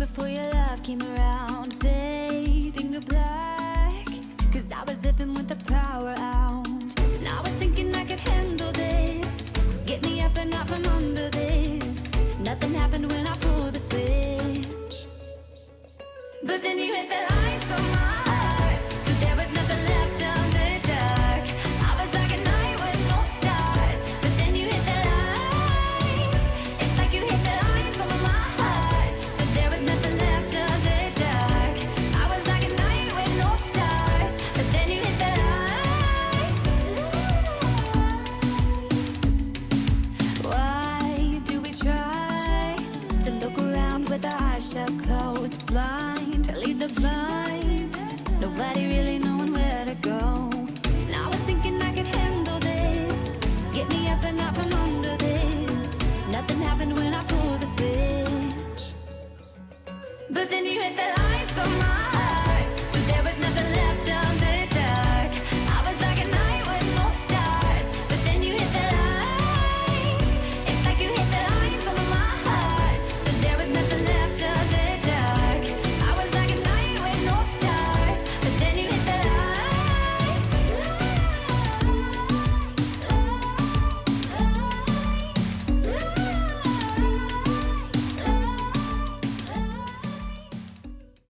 before your love came around, fading to black. Cause I was living with the power out. And I was thinking I could handle this. Get me up and out from under this. Nothing happened when I pulled the switch. But then you hit the lights on my heart, so there was nothing left on the dark. I was like a night with no stars. But then you hit the lights. It's like you hit the lights on my heart, so there was nothing left on the dark. I was like a night with no stars. But then you hit the lights. Why do we try to look around with our eyes shut closed, blind to lead the blind? Nobody really knowing where to go. And I was thinking I could handle this. Get me up and out from under this. Nothing happened when I pulled the switch. But then you hit the light.